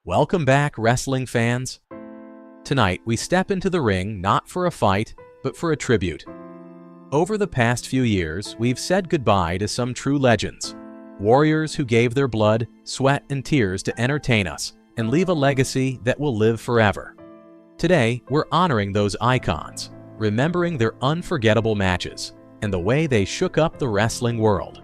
Welcome back, wrestling fans. Tonight, we step into the ring not for a fight, but for a tribute. Over the past few years, we've said goodbye to some true legends, warriors who gave their blood, sweat, and tears to entertain us and leave a legacy that will live forever. Today, we're honoring those icons, remembering their unforgettable matches and the way they shook up the wrestling world.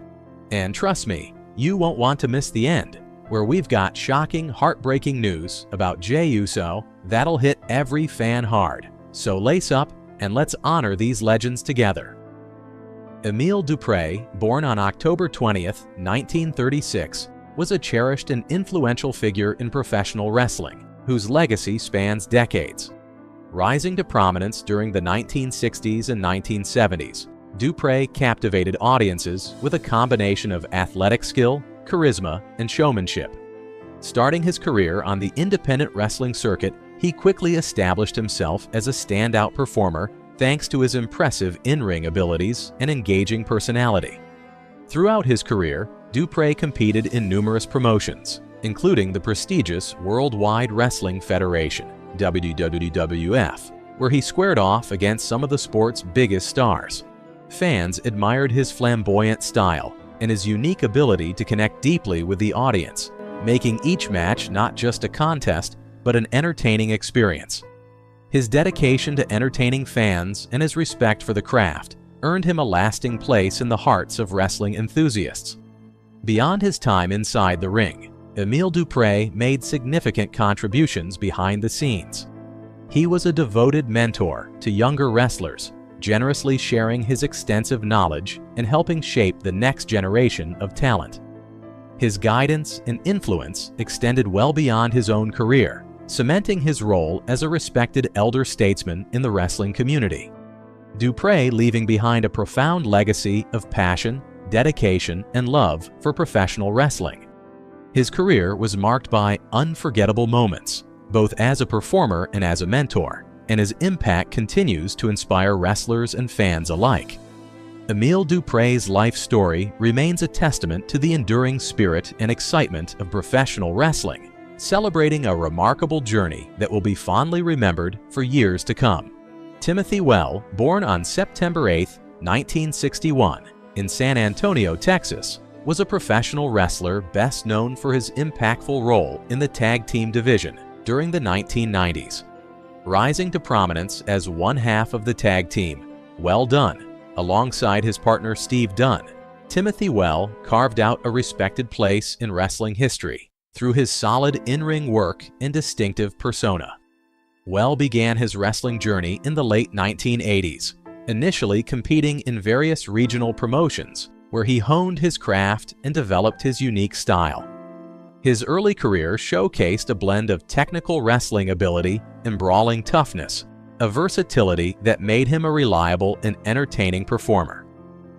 And trust me, you won't want to miss the end, where we've got shocking, heartbreaking news about Jey Uso that'll hit every fan hard. So lace up and let's honor these legends together. Emile Dupre, born on October 20th, 1936, was a cherished and influential figure in professional wrestling, whose legacy spans decades. Rising to prominence during the 1960s and 1970s, Dupre captivated audiences with a combination of athletic skill, charisma, and showmanship. Starting his career on the independent wrestling circuit, he quickly established himself as a standout performer thanks to his impressive in-ring abilities and engaging personality. Throughout his career, Dupre competed in numerous promotions, including the prestigious Worldwide Wrestling Federation, WWF, where he squared off against some of the sport's biggest stars. Fans admired his flamboyant style and his unique ability to connect deeply with the audience, making each match not just a contest, but an entertaining experience. His dedication to entertaining fans and his respect for the craft earned him a lasting place in the hearts of wrestling enthusiasts. Beyond his time inside the ring, Emile Dupre made significant contributions behind the scenes. He was a devoted mentor to younger wrestlers, generously sharing his extensive knowledge and helping shape the next generation of talent. His guidance and influence extended well beyond his own career, cementing his role as a respected elder statesman in the wrestling community. Dupre leaving behind a profound legacy of passion, dedication, and love for professional wrestling. His career was marked by unforgettable moments, both as a performer and as a mentor, and his impact continues to inspire wrestlers and fans alike. Emile Dupre's life story remains a testament to the enduring spirit and excitement of professional wrestling, celebrating a remarkable journey that will be fondly remembered for years to come. Timothy Well, born on September 8, 1961, in San Antonio, Texas, was a professional wrestler best known for his impactful role in the tag team division during the 1990s. Rising to prominence as one half of the tag team, Well Done, alongside his partner Steve Dunn, Timothy Well carved out a respected place in wrestling history through his solid in-ring work and distinctive persona. Well began his wrestling journey in the late 1980s, initially competing in various regional promotions where he honed his craft and developed his unique style. His early career showcased a blend of technical wrestling ability and brawling toughness, a versatility that made him a reliable and entertaining performer.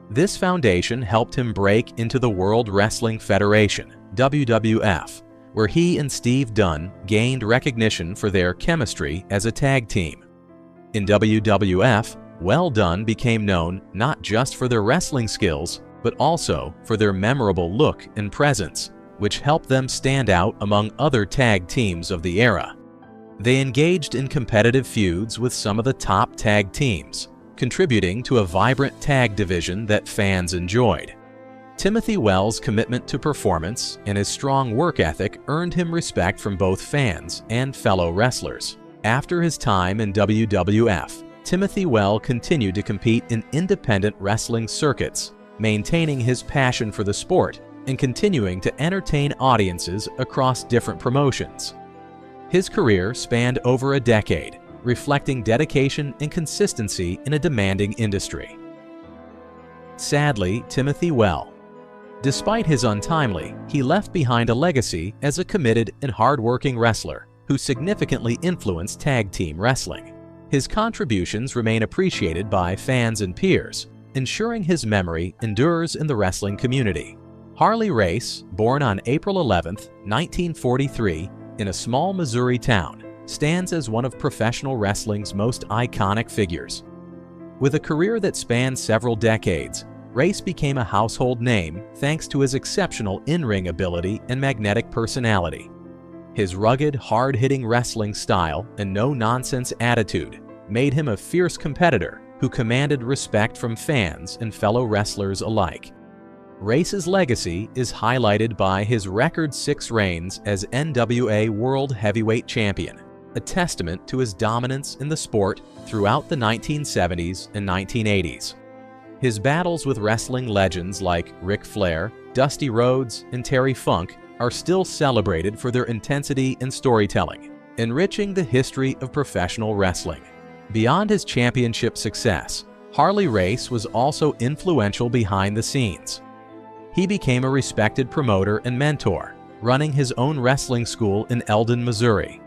This foundation helped him break into the World Wrestling Federation, WWF, where he and Steve Dunn gained recognition for their chemistry as a tag team. In WWF, Well Done became known not just for their wrestling skills, but also for their memorable look and presence, which helped them stand out among other tag teams of the era. They engaged in competitive feuds with some of the top tag teams, contributing to a vibrant tag division that fans enjoyed. Timothy Well's commitment to performance and his strong work ethic earned him respect from both fans and fellow wrestlers. After his time in WWF, Timothy Well continued to compete in independent wrestling circuits, maintaining his passion for the sport and continuing to entertain audiences across different promotions. His career spanned over a decade, reflecting dedication and consistency in a demanding industry. Sadly, Timothy Well. Despite his untimely, he left behind a legacy as a committed and hard-working wrestler who significantly influenced tag team wrestling. His contributions remain appreciated by fans and peers, ensuring his memory endures in the wrestling community. Harley Race, born on April 11, 1943, in a small Missouri town, stands as one of professional wrestling's most iconic figures. With a career that spanned several decades, Race became a household name thanks to his exceptional in-ring ability and magnetic personality. His rugged, hard-hitting wrestling style and no-nonsense attitude made him a fierce competitor who commanded respect from fans and fellow wrestlers alike. Race's legacy is highlighted by his record 6 reigns as NWA World Heavyweight Champion, a testament to his dominance in the sport throughout the 1970s and 1980s. His battles with wrestling legends like Ric Flair, Dusty Rhodes, and Terry Funk are still celebrated for their intensity and storytelling, enriching the history of professional wrestling. Beyond his championship success, Harley Race was also influential behind the scenes. He became a respected promoter and mentor, running his own wrestling school in Eldon, Missouri.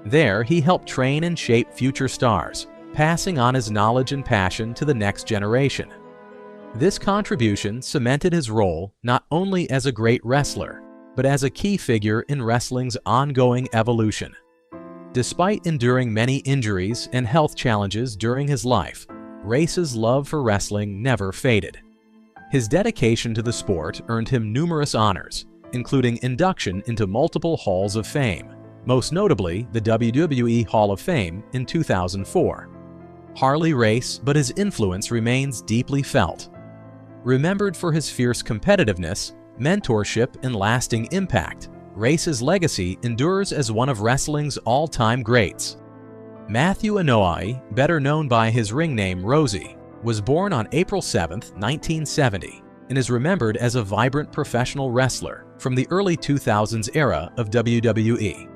There, he helped train and shape future stars, passing on his knowledge and passion to the next generation. This contribution cemented his role not only as a great wrestler, but as a key figure in wrestling's ongoing evolution. Despite enduring many injuries and health challenges during his life, Race's love for wrestling never faded. His dedication to the sport earned him numerous honors, including induction into multiple halls of fame, most notably the WWE Hall of Fame in 2004. Harley Race, but his influence remains deeply felt. Remembered for his fierce competitiveness, mentorship, and lasting impact, Race's legacy endures as one of wrestling's all-time greats. Matthew Anoa'i, better known by his ring name Rosie, was born on April 7, 1970, and is remembered as a vibrant professional wrestler from the early 2000s era of WWE.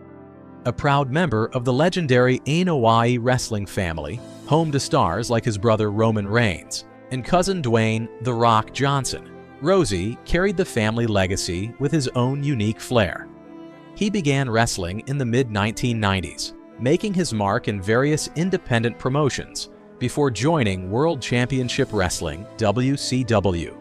A proud member of the legendary Anoa'i wrestling family, home to stars like his brother Roman Reigns and cousin Dwayne "The Rock" Johnson, Rosie carried the family legacy with his own unique flair. He began wrestling in the mid-1990s, making his mark in various independent promotions before joining World Championship Wrestling (WCW).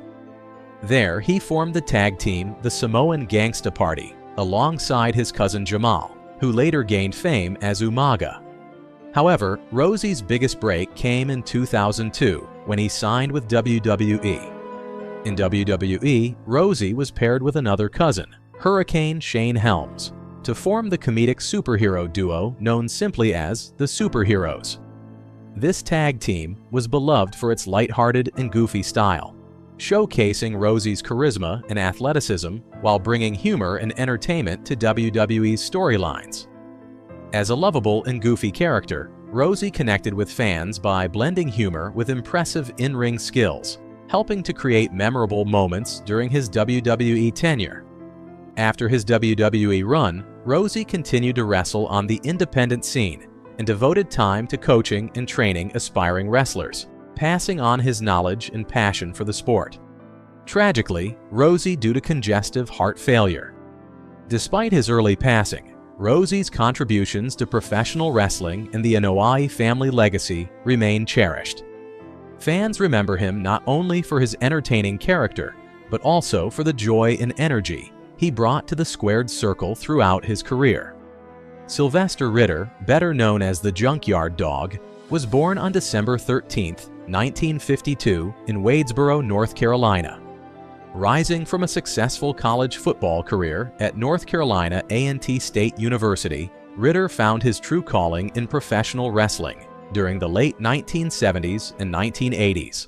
There, he formed the tag team the Samoan Gangsta Party alongside his cousin Jamal, who later gained fame as Umaga. However, Rosie's biggest break came in 2002 when he signed with WWE. In WWE, Rosie was paired with another cousin, Hurricane Shane Helms, to form the comedic superhero duo known simply as the Superheroes. This tag team was beloved for its lighthearted and goofy style, showcasing Rosie's charisma and athleticism while bringing humor and entertainment to WWE's storylines. As a lovable and goofy character, Rosie connected with fans by blending humor with impressive in-ring skills, helping to create memorable moments during his WWE tenure. After his WWE run, Rosie continued to wrestle on the independent scene and devoted time to coaching and training aspiring wrestlers, passing on his knowledge and passion for the sport. Tragically, Rosie due to congestive heart failure. Despite his early passing, Rosie's contributions to professional wrestling and the Anoa'i family legacy remain cherished. Fans remember him not only for his entertaining character, but also for the joy and energy he brought to the squared circle throughout his career. Sylvester Ritter, better known as the Junkyard Dog, was born on December 13, 1952 in Wadesboro, North Carolina. Rising from a successful college football career at North Carolina A&T State University, Ritter found his true calling in professional wrestling during the late 1970s and 1980s.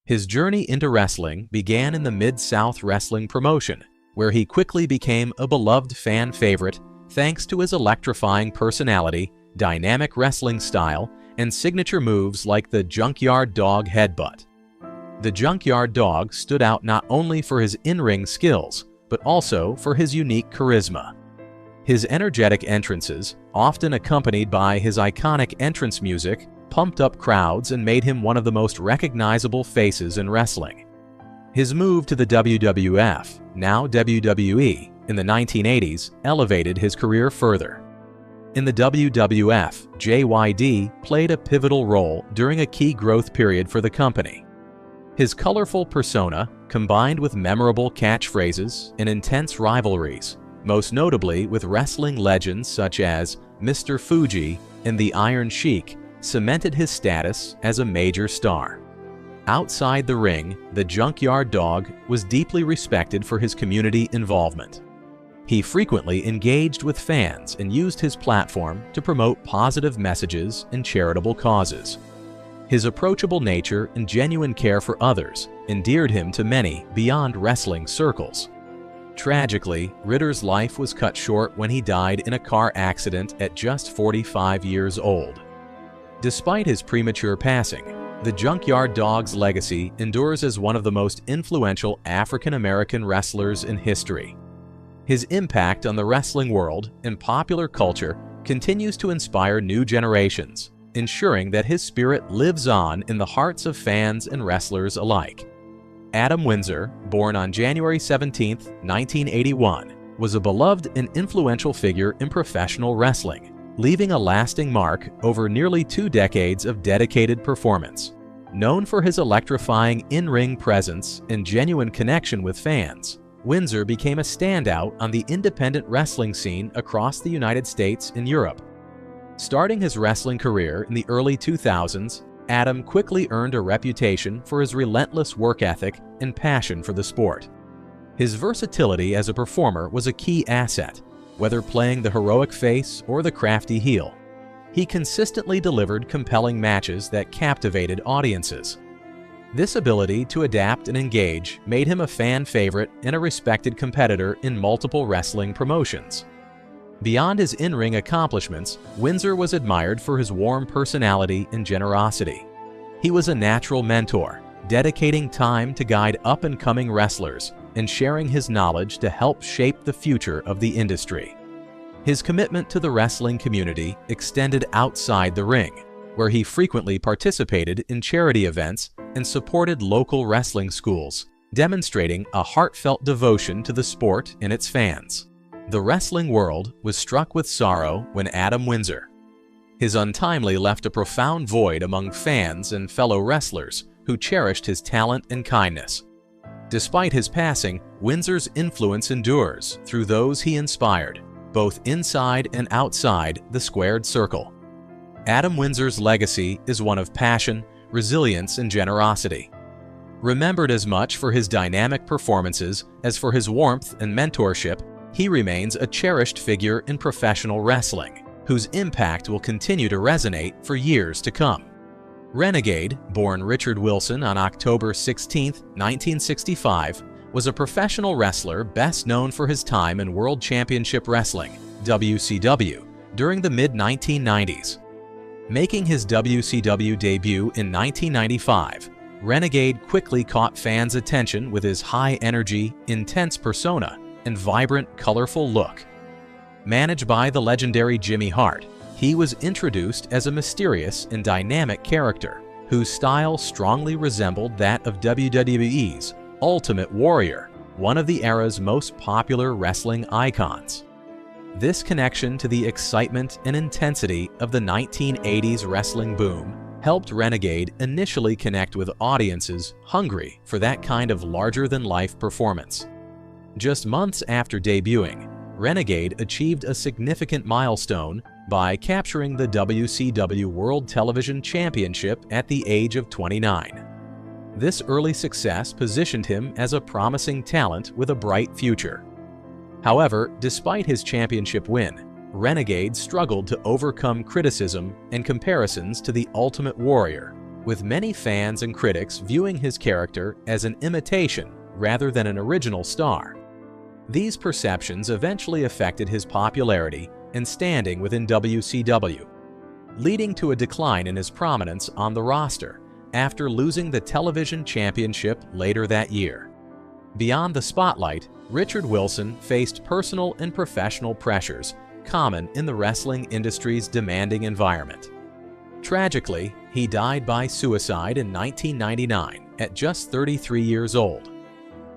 His journey into wrestling began in the Mid-South Wrestling promotion, where he quickly became a beloved fan favorite thanks to his electrifying personality, dynamic wrestling style, and signature moves like the Junkyard Dog headbutt. The Junkyard Dog stood out not only for his in-ring skills, but also for his unique charisma. His energetic entrances, often accompanied by his iconic entrance music, pumped up crowds and made him one of the most recognizable faces in wrestling. His move to the WWF, now WWE, in the 1980s elevated his career further. In the WWF, JYD played a pivotal role during a key growth period for the company. His colorful persona, combined with memorable catchphrases and intense rivalries, most notably with wrestling legends such as Mr. Fuji and the Iron Sheik, cemented his status as a major star. Outside the ring, the Junkyard Dog was deeply respected for his community involvement. He frequently engaged with fans and used his platform to promote positive messages and charitable causes. His approachable nature and genuine care for others endeared him to many beyond wrestling circles. Tragically, Ritter's life was cut short when he died in a car accident at just 45 years old. Despite his premature passing, the Junkyard Dog's legacy endures as one of the most influential African-American wrestlers in history. His impact on the wrestling world and popular culture continues to inspire new generations, ensuring that his spirit lives on in the hearts of fans and wrestlers alike. Adam Windsor, born on January 17, 1981, was a beloved and influential figure in professional wrestling, leaving a lasting mark over nearly 2 decades of dedicated performance. Known for his electrifying in-ring presence and genuine connection with fans, Windsor became a standout on the independent wrestling scene across the United States and Europe. Starting his wrestling career in the early 2000s, Adam quickly earned a reputation for his relentless work ethic and passion for the sport. His versatility as a performer was a key asset, whether playing the heroic face or the crafty heel. He consistently delivered compelling matches that captivated audiences. This ability to adapt and engage made him a fan favorite and a respected competitor in multiple wrestling promotions. Beyond his in-ring accomplishments, Windsor was admired for his warm personality and generosity. He was a natural mentor, dedicating time to guide up-and-coming wrestlers and sharing his knowledge to help shape the future of the industry. His commitment to the wrestling community extended outside the ring, where he frequently participated in charity events and supported local wrestling schools, demonstrating a heartfelt devotion to the sport and its fans. The wrestling world was struck with sorrow when Adam Windsor. His untimely left a profound void among fans and fellow wrestlers who cherished his talent and kindness. Despite his passing, Windsor's influence endures through those he inspired, both inside and outside the squared circle. Adam Windsor's legacy is one of passion, resilience, and generosity. Remembered as much for his dynamic performances as for his warmth and mentorship, he remains a cherished figure in professional wrestling, whose impact will continue to resonate for years to come. Renegade, born Richard Wilson on October 16, 1965, was a professional wrestler best known for his time in World Championship Wrestling, WCW, during the mid-1990s. Making his WCW debut in 1995, Renegade quickly caught fans' attention with his high-energy, intense persona and vibrant, colorful look. Managed by the legendary Jimmy Hart, he was introduced as a mysterious and dynamic character whose style strongly resembled that of WWE's Ultimate Warrior, one of the era's most popular wrestling icons. This connection to the excitement and intensity of the 1980s wrestling boom helped Renegade initially connect with audiences hungry for that kind of larger-than-life performance. Just months after debuting, Renegade achieved a significant milestone by capturing the WCW World Television Championship at the age of 29. This early success positioned him as a promising talent with a bright future. However, despite his championship win, Renegade struggled to overcome criticism and comparisons to the Ultimate Warrior, with many fans and critics viewing his character as an imitation rather than an original star. These perceptions eventually affected his popularity and standing within WCW, leading to a decline in his prominence on the roster after losing the television championship later that year. Beyond the spotlight, Richard Wilson faced personal and professional pressures common in the wrestling industry's demanding environment. Tragically, he died by suicide in 1999 at just 33 years old.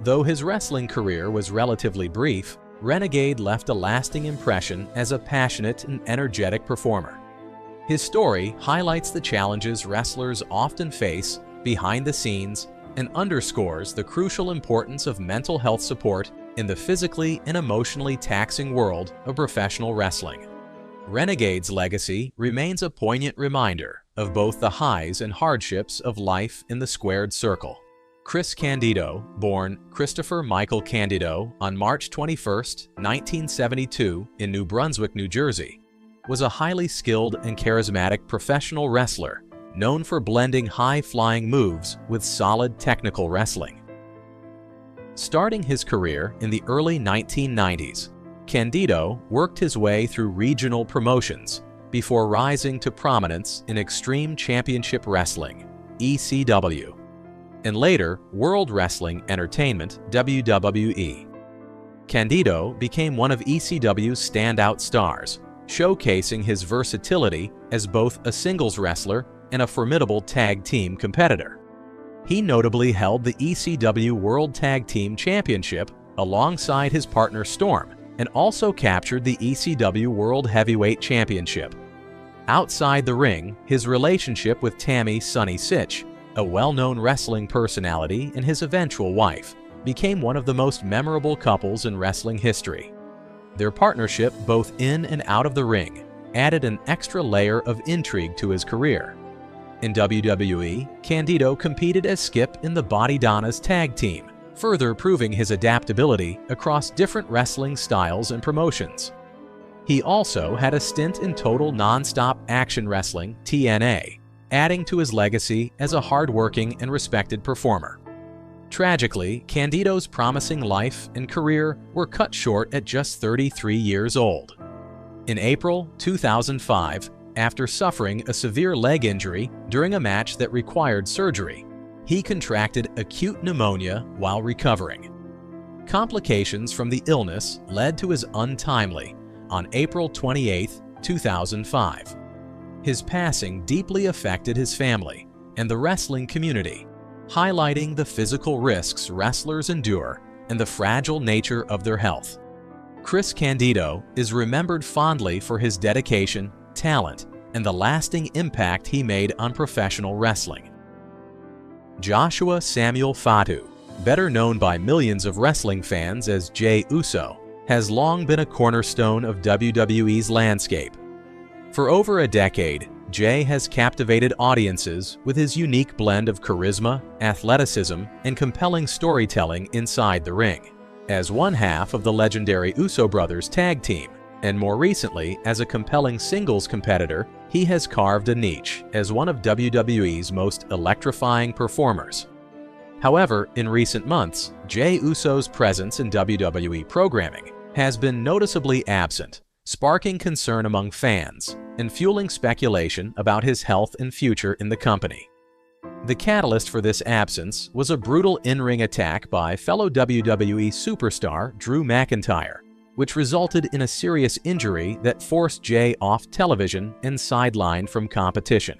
Though his wrestling career was relatively brief, Renegade left a lasting impression as a passionate and energetic performer. His story highlights the challenges wrestlers often face behind the scenes and underscores the crucial importance of mental health support in the physically and emotionally taxing world of professional wrestling. Renegade's legacy remains a poignant reminder of both the highs and hardships of life in the squared circle, Chris Candido, born Christopher Michael Candido on March 21, 1972 in New Brunswick, New Jersey, was a highly skilled and charismatic professional wrestler known for blending high-flying moves with solid technical wrestling. Starting his career in the early 1990s, Candido worked his way through regional promotions before rising to prominence in Extreme Championship Wrestling, ECW, and later World Wrestling Entertainment, WWE. Candido became one of ECW's standout stars, showcasing his versatility as both a singles wrestler and a formidable tag team competitor. He notably held the ECW World Tag Team Championship alongside his partner Storm, and also captured the ECW World Heavyweight Championship. Outside the ring, his relationship with Tammy Sunny Sitch, a well-known wrestling personality and his eventual wife, became one of the most memorable couples in wrestling history. Their partnership, both in and out of the ring, added an extra layer of intrigue to his career. In WWE, Candido competed as Skip in the Body Donnas tag team, further proving his adaptability across different wrestling styles and promotions. He also had a stint in Total Nonstop Action Wrestling, TNA, adding to his legacy as a hard-working and respected performer. Tragically, Candido's promising life and career were cut short at just 33 years old. In April 2005, after suffering a severe leg injury during a match that required surgery, he contracted acute pneumonia while recovering. Complications from the illness led to his untimely on April 28, 2005. His passing deeply affected his family and the wrestling community, highlighting the physical risks wrestlers endure and the fragile nature of their health. Chris Candido is remembered fondly for his dedication, talent, and the lasting impact he made on professional wrestling. Joshua Samuel Fatu, better known by millions of wrestling fans as Jey Uso, has long been a cornerstone of WWE's landscape. For over a decade, Jey has captivated audiences with his unique blend of charisma, athleticism, and compelling storytelling inside the ring. As one half of the legendary Uso brothers tag team, and more recently as a compelling singles competitor, he has carved a niche as one of WWE's most electrifying performers. However, in recent months, Jey Uso's presence in WWE programming has been noticeably absent, sparking concern among fans and fueling speculation about his health and future in the company. The catalyst for this absence was a brutal in-ring attack by fellow WWE superstar Drew McIntyre, which resulted in a serious injury that forced Jey off television and sidelined from competition.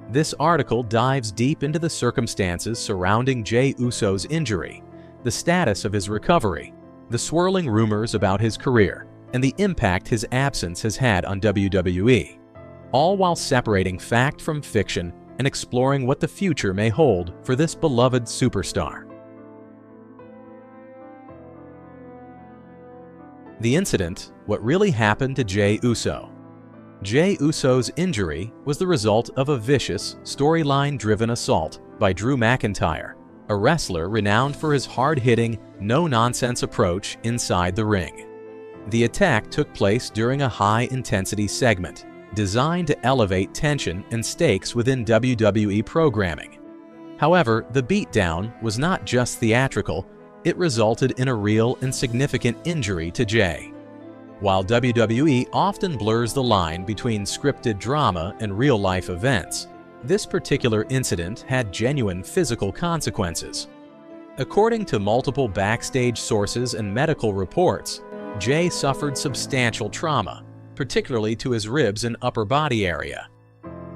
This article dives deep into the circumstances surrounding Jey Uso's injury, the status of his recovery, the swirling rumors about his career, and the impact his absence has had on WWE, all while separating fact from fiction and exploring what the future may hold for this beloved superstar. The incident: what really happened to Jey Uso. Jey Uso's injury was the result of a vicious, storyline-driven assault by Drew McIntyre, a wrestler renowned for his hard-hitting, no-nonsense approach inside the ring. The attack took place during a high-intensity segment designed to elevate tension and stakes within WWE programming. However, the beatdown was not just theatrical, it resulted in a real and significant injury to Jey. While WWE often blurs the line between scripted drama and real-life events, this particular incident had genuine physical consequences. According to multiple backstage sources and medical reports, Jey suffered substantial trauma, particularly to his ribs and upper body area.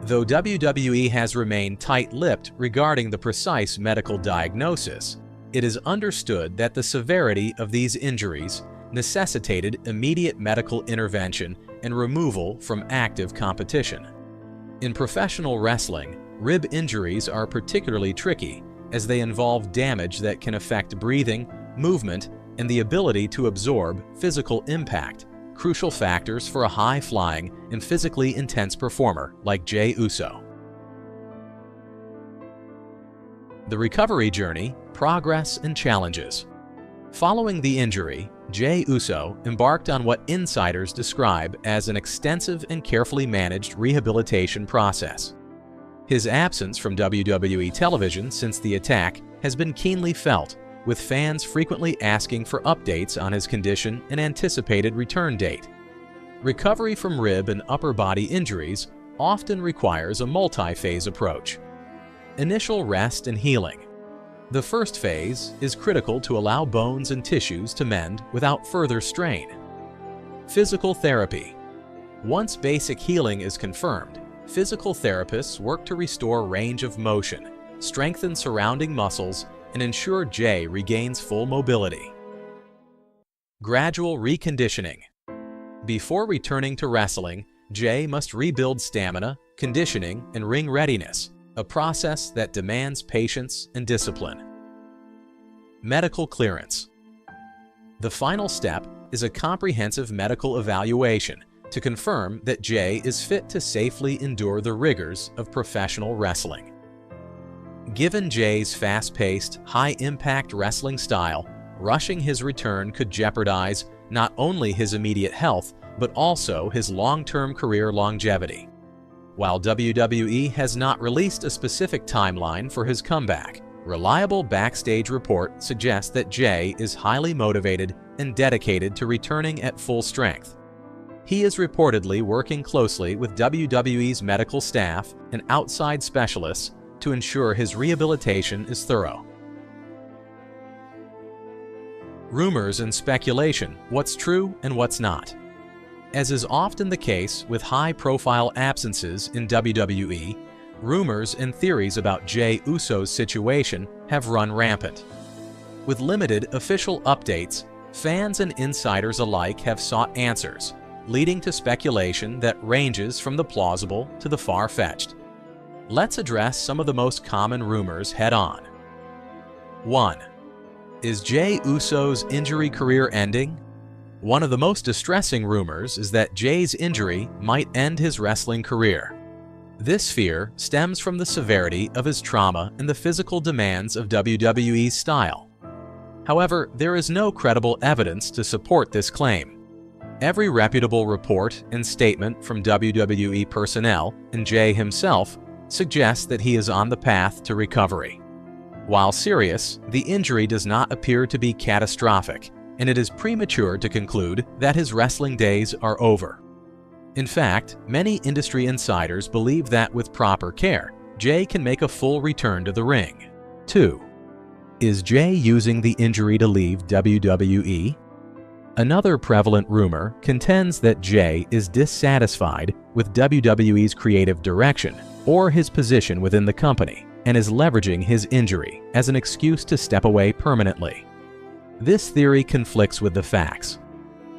Though WWE has remained tight-lipped regarding the precise medical diagnosis, it is understood that the severity of these injuries necessitated immediate medical intervention and removal from active competition. In professional wrestling, rib injuries are particularly tricky as they involve damage that can affect breathing, movement, and the ability to absorb physical impact, crucial factors for a high-flying and physically intense performer like Jey Uso. The recovery journey, progress, and challenges. Following the injury, Jey Uso embarked on what insiders describe as an extensive and carefully managed rehabilitation process. His absence from WWE television since the attack has been keenly felt, with fans frequently asking for updates on his condition and anticipated return date. Recovery from rib and upper body injuries often requires a multi-phase approach. Initial rest and healing. The first phase is critical to allow bones and tissues to mend without further strain. Physical therapy. Once basic healing is confirmed, physical therapists work to restore range of motion, strengthen surrounding muscles, and ensure Jey regains full mobility. Gradual reconditioning. Before returning to wrestling, Jey must rebuild stamina, conditioning, and ring readiness, a process that demands patience and discipline. Medical clearance. The final step is a comprehensive medical evaluation to confirm that Jey is fit to safely endure the rigors of professional wrestling. Given Jey's fast-paced, high-impact wrestling style, rushing his return could jeopardize not only his immediate health, but also his long-term career longevity. While WWE has not released a specific timeline for his comeback, reliable backstage report suggests that Jey is highly motivated and dedicated to returning at full strength. He is reportedly working closely with WWE's medical staff and outside specialists to ensure his rehabilitation is thorough. Rumors and speculation, what's true and what's not. As is often the case with high-profile absences in WWE, rumors and theories about Jey Uso's situation have run rampant. With limited official updates, fans and insiders alike have sought answers, leading to speculation that ranges from the plausible to the far-fetched. Let's address some of the most common rumors head-on. 1. Is Jey Uso's injury career ending? One of the most distressing rumors is that Jey's injury might end his wrestling career. This fear stems from the severity of his trauma and the physical demands of WWE's style. However, there is no credible evidence to support this claim. Every reputable report and statement from WWE personnel and Jey himself suggests that he is on the path to recovery. While serious, the injury does not appear to be catastrophic, and it is premature to conclude that his wrestling days are over. In fact, many industry insiders believe that with proper care, Jey can make a full return to the ring. 2. Is Jey using the injury to leave WWE? Another prevalent rumor contends that Jey is dissatisfied with WWE's creative direction or his position within the company and is leveraging his injury as an excuse to step away permanently. This theory conflicts with the facts.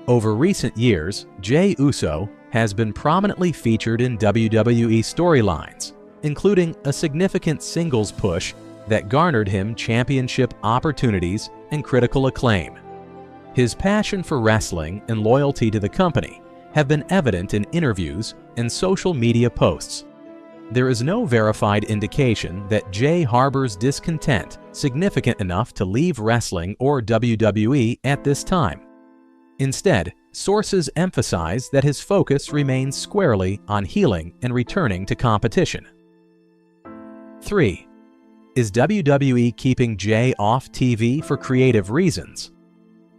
Over recent years, Jey Uso has been prominently featured in WWE storylines, including a significant singles push that garnered him championship opportunities and critical acclaim. His passion for wrestling and loyalty to the company have been evident in interviews and social media posts. There is no verified indication that Jey harbors discontent significant enough to leave wrestling or WWE at this time. Instead, sources emphasize that his focus remains squarely on healing and returning to competition. 3. Is WWE keeping Jey off TV for creative reasons?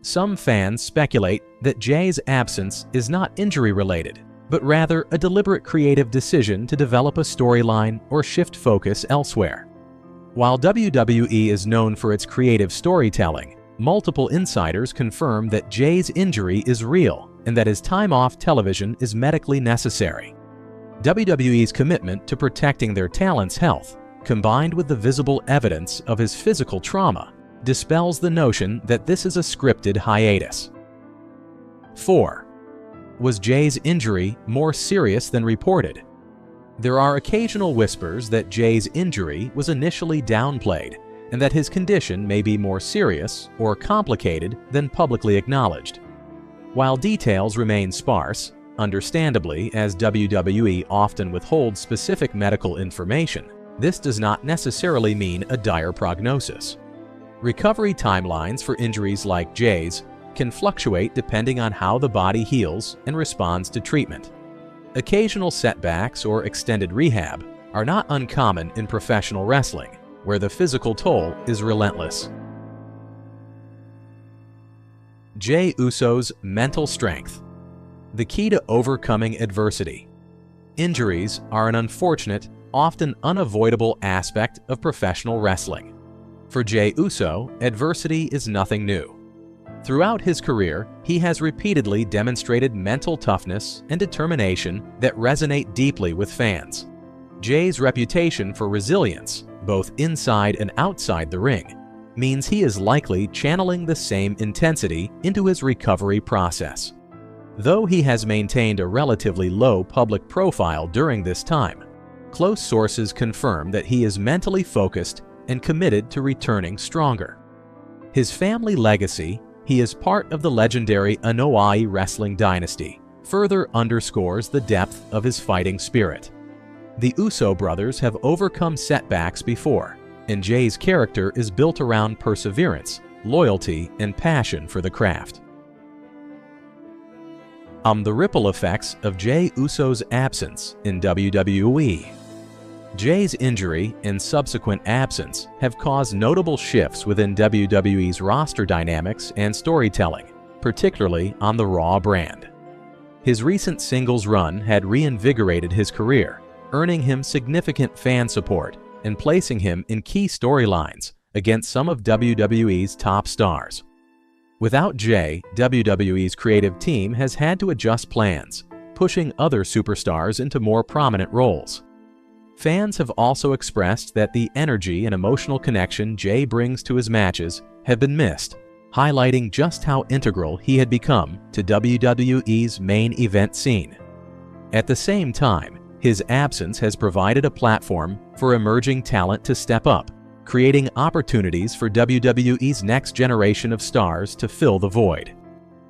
Some fans speculate that Jey's absence is not injury-related, but rather a deliberate creative decision to develop a storyline or shift focus elsewhere. While WWE is known for its creative storytelling, multiple insiders confirm that Jey's injury is real and that his time off television is medically necessary. WWE's commitment to protecting their talent's health, combined with the visible evidence of his physical trauma, dispels the notion that this is a scripted hiatus. 4. Was Jey's injury more serious than reported? There are occasional whispers that Jey's injury was initially downplayed and that his condition may be more serious or complicated than publicly acknowledged. While details remain sparse, understandably as WWE often withholds specific medical information, this does not necessarily mean a dire prognosis. Recovery timelines for injuries like Jey's can fluctuate depending on how the body heals and responds to treatment. Occasional setbacks or extended rehab are not uncommon in professional wrestling, where the physical toll is relentless. Jey Uso's mental strength. The key to overcoming adversity. Injuries are an unfortunate, often unavoidable aspect of professional wrestling. For Jey Uso, adversity is nothing new. Throughout his career, he has repeatedly demonstrated mental toughness and determination that resonate deeply with fans. Jey's reputation for resilience, both inside and outside the ring, means he is likely channeling the same intensity into his recovery process. Though he has maintained a relatively low public profile during this time, close sources confirm that he is mentally focused and committed to returning stronger. His family legacy, he is part of the legendary Anoa'i wrestling dynasty, further underscores the depth of his fighting spirit. The Uso brothers have overcome setbacks before, and Jey's character is built around perseverance, loyalty, and passion for the craft. The ripple effects of Jey Uso's absence in WWE. Jey's injury and subsequent absence have caused notable shifts within WWE's roster dynamics and storytelling, particularly on the Raw brand. His recent singles run had reinvigorated his career, earning him significant fan support and placing him in key storylines against some of WWE's top stars. Without Jey, WWE's creative team has had to adjust plans, pushing other superstars into more prominent roles. Fans have also expressed that the energy and emotional connection Jey brings to his matches have been missed, highlighting just how integral he had become to WWE's main event scene. At the same time, his absence has provided a platform for emerging talent to step up, creating opportunities for WWE's next generation of stars to fill the void.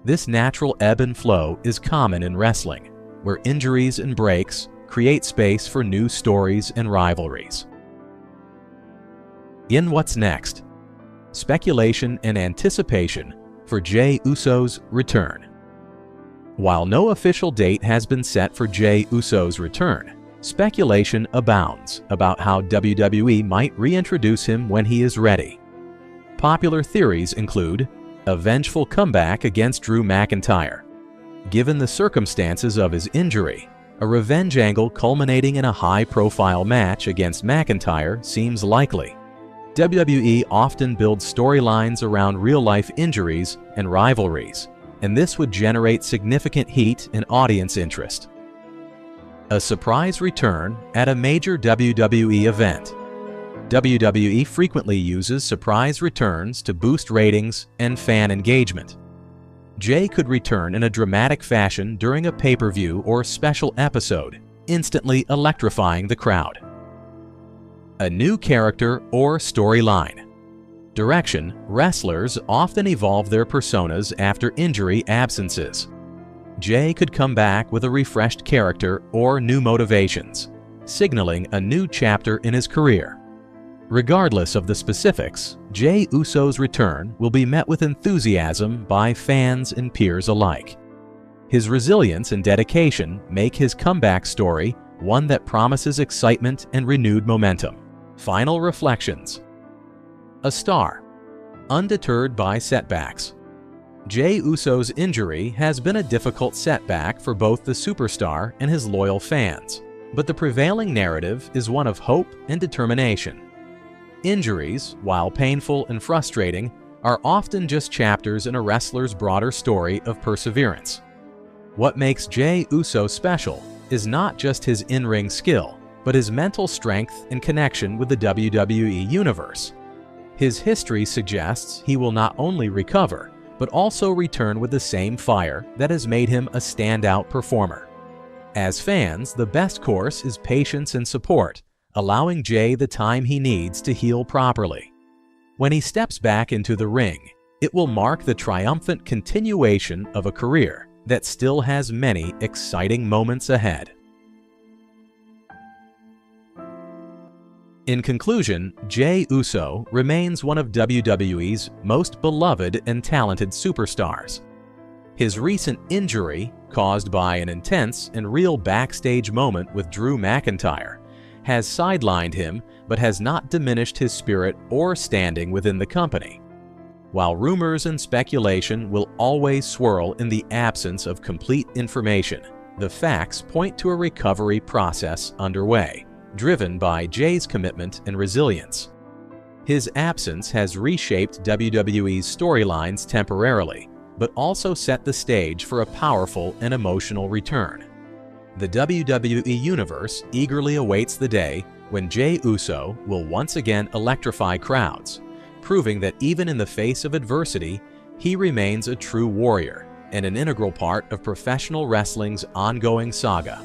This natural ebb and flow is common in wrestling, where injuries and breaks create space for new stories and rivalries. In what's next? Speculation and anticipation for Jey Uso's return. While no official date has been set for Jey Uso's return, speculation abounds about how WWE might reintroduce him when he is ready. Popular theories include a vengeful comeback against Drew McIntyre. Given the circumstances of his injury, a revenge angle culminating in a high-profile match against McIntyre seems likely. WWE often builds storylines around real-life injuries and rivalries, and this would generate significant heat and audience interest. A surprise return at a major WWE event. WWE frequently uses surprise returns to boost ratings and fan engagement. Jey could return in a dramatic fashion during a pay-per-view or special episode, instantly electrifying the crowd. A new character or storyline. Direction: wrestlers often evolve their personas after injury absences. Jey could come back with a refreshed character or new motivations, signaling a new chapter in his career. Regardless of the specifics, Jey Uso's return will be met with enthusiasm by fans and peers alike. His resilience and dedication make his comeback story one that promises excitement and renewed momentum. Final reflections. A star. Undeterred by setbacks. Jey Uso's injury has been a difficult setback for both the superstar and his loyal fans, but the prevailing narrative is one of hope and determination. Injuries, while painful and frustrating, are often just chapters in a wrestler's broader story of perseverance. What makes Jey Uso special is not just his in-ring skill, but his mental strength and connection with the WWE Universe. His history suggests he will not only recover, but also return with the same fire that has made him a standout performer. As fans, the best course is patience and support, allowing Jey the time he needs to heal properly. When he steps back into the ring, it will mark the triumphant continuation of a career that still has many exciting moments ahead. In conclusion, Jey Uso remains one of WWE's most beloved and talented superstars. His recent injury, caused by an intense and real backstage moment with Drew McIntyre, has sidelined him but has not diminished his spirit or standing within the company. While rumors and speculation will always swirl in the absence of complete information, the facts point to a recovery process underway, driven by Jey's commitment and resilience. His absence has reshaped WWE's storylines temporarily, but also set the stage for a powerful and emotional return. The WWE Universe eagerly awaits the day when Jey Uso will once again electrify crowds, proving that even in the face of adversity, he remains a true warrior and an integral part of professional wrestling's ongoing saga.